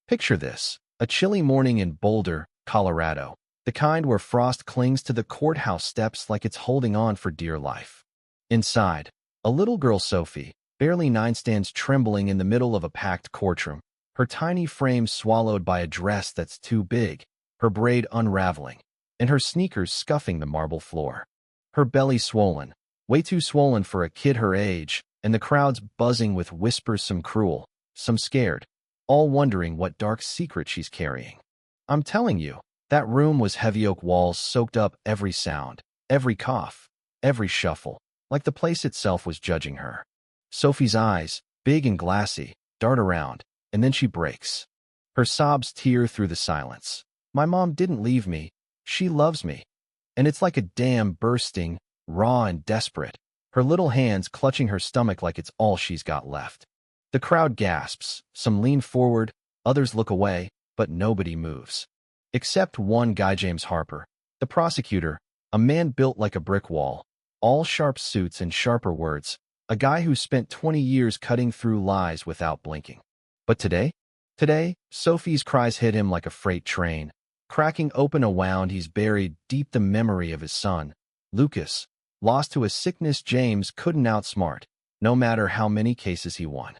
Picture this, a chilly morning in Boulder, Colorado, the kind where frost clings to the courthouse steps like it's holding on for dear life. Inside, a little girl, Sophie, barely 9, stands trembling in the middle of a packed courtroom, her tiny frame swallowed by a dress that's too big, her braid unraveling, and her sneakers scuffing the marble floor. Her belly swollen, way too swollen for a kid her age, and the crowd's buzzing with whispers, some cruel, some scared, all wondering what dark secret she's carrying. I'm telling you, that room was heavy oak walls soaked up every sound, every cough, every shuffle, like the place itself was judging her. Sophie's eyes, big and glassy, dart around, and then she breaks. Her sobs tear through the silence. My mom didn't leave me. She loves me. And it's like a dam bursting, raw and desperate, her little hands clutching her stomach like it's all she's got left. The crowd gasps, some lean forward, others look away, but nobody moves. Except one guy, James Harper, the prosecutor, a man built like a brick wall, all sharp suits and sharper words, a guy who spent 20 years cutting through lies without blinking. But today, Sophie's cries hit him like a freight train, cracking open a wound he's buried deep, the memory of his son, Lucas, lost to a sickness James couldn't outsmart, no matter how many cases he won.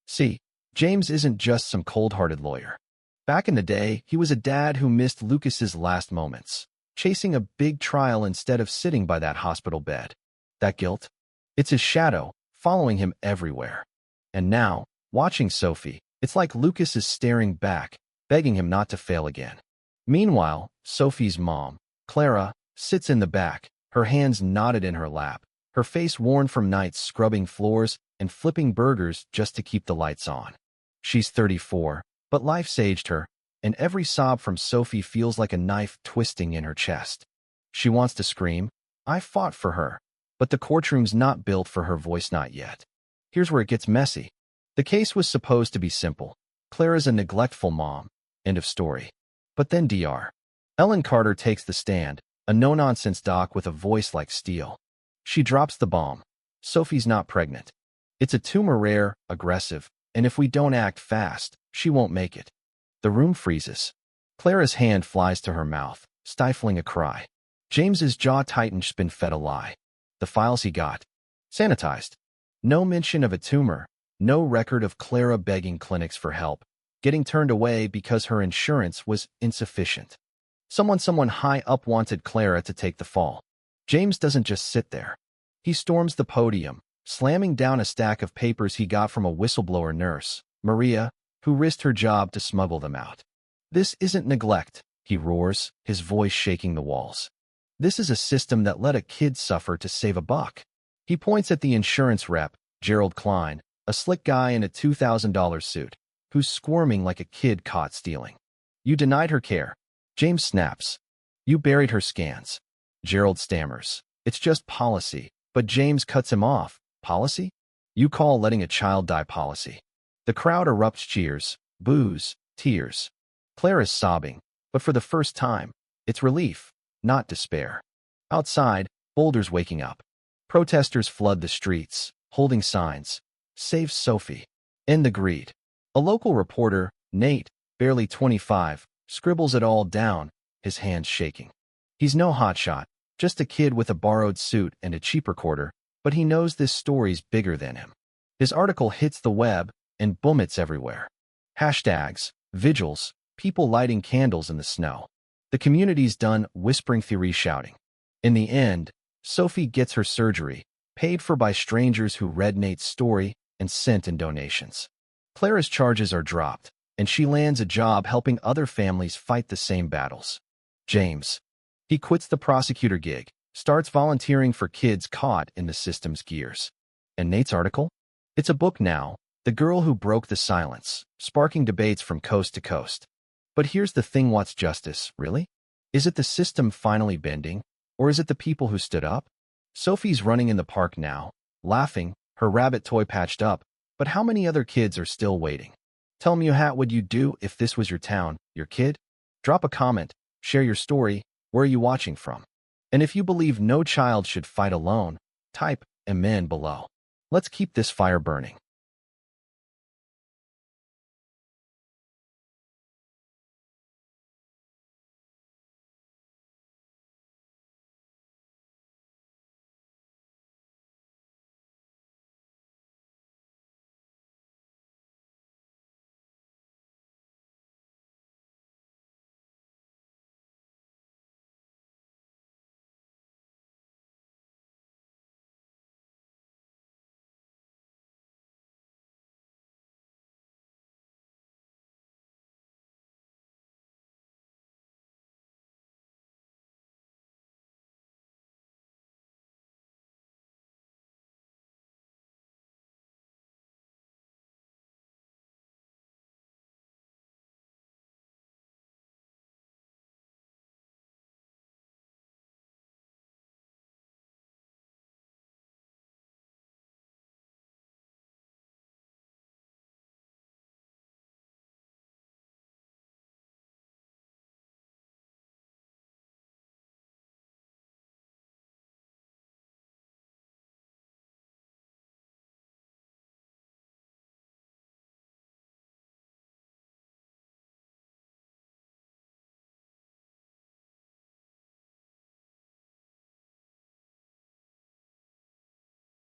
See, James isn't just some cold-hearted lawyer. Back in the day, he was a dad who missed Lucas's last moments, chasing a big trial instead of sitting by that hospital bed. That guilt? It's his shadow, following him everywhere. And now, watching Sophie, it's like Lucas is staring back, begging him not to fail again. Meanwhile, Sophie's mom, Clara, sits in the back, her hands knotted in her lap, her face worn from nights scrubbing floors and flipping burgers just to keep the lights on. She's 34, but life's aged her, and every sob from Sophie feels like a knife twisting in her chest. She wants to scream, "I fought for her," but the courtroom's not built for her voice, not yet. Here's where it gets messy. The case was supposed to be simple. Clara's a neglectful mom. End of story. But then Dr. Ellen Carter takes the stand, a no-nonsense doc with a voice like steel. She drops the bomb. Sophie's not pregnant. It's a tumor, rare, aggressive, and if we don't act fast, she won't make it. The room freezes. Clara's hand flies to her mouth, stifling a cry. James's jaw tightens, been fed a lie. The files he got. Sanitized. No mention of a tumor, no record of Clara begging clinics for help, getting turned away because her insurance was insufficient. Someone high up wanted Clara to take the fall. James doesn't just sit there. He storms the podium, slamming down a stack of papers he got from a whistleblower nurse, Maria, who risked her job to smuggle them out. This isn't neglect, he roars, his voice shaking the walls. This is a system that let a kid suffer to save a buck. He points at the insurance rep, Gerald Klein, a slick guy in a $2,000 suit, who's squirming like a kid caught stealing. You denied her care. James snaps. You buried her scans. Gerald stammers. It's just policy, but James cuts him off. Policy? You call letting a child die policy. The crowd erupts, cheers, boos, tears. Clara's sobbing, but for the first time, it's relief, not despair. Outside, Boulder's waking up. Protesters flood the streets, holding signs. Save Sophie. End the greed. A local reporter, Nate, barely 25, scribbles it all down, his hands shaking. He's no hotshot, just a kid with a borrowed suit and a cheap recorder, but he knows this story's bigger than him. His article hits the web, and boom, it's everywhere. Hashtags, vigils, people lighting candles in the snow. The community's done whispering, theory shouting. In the end, Sophie gets her surgery, paid for by strangers who read Nate's story and sent in donations. Clara's charges are dropped, and she lands a job helping other families fight the same battles. James. He quits the prosecutor gig, starts volunteering for kids caught in the system's gears. And Nate's article? It's a book now, The Girl Who Broke the Silence, sparking debates from coast to coast. But here's the thing, what's justice, really? Is it the system finally bending, or is it the people who stood up? Sophie's running in the park now, laughing, her rabbit toy patched up, but how many other kids are still waiting? Tell me, what would you do if this was your town, your kid? Drop a comment, share your story, where are you watching from? And if you believe no child should fight alone, type "Amen" below. Let's keep this fire burning.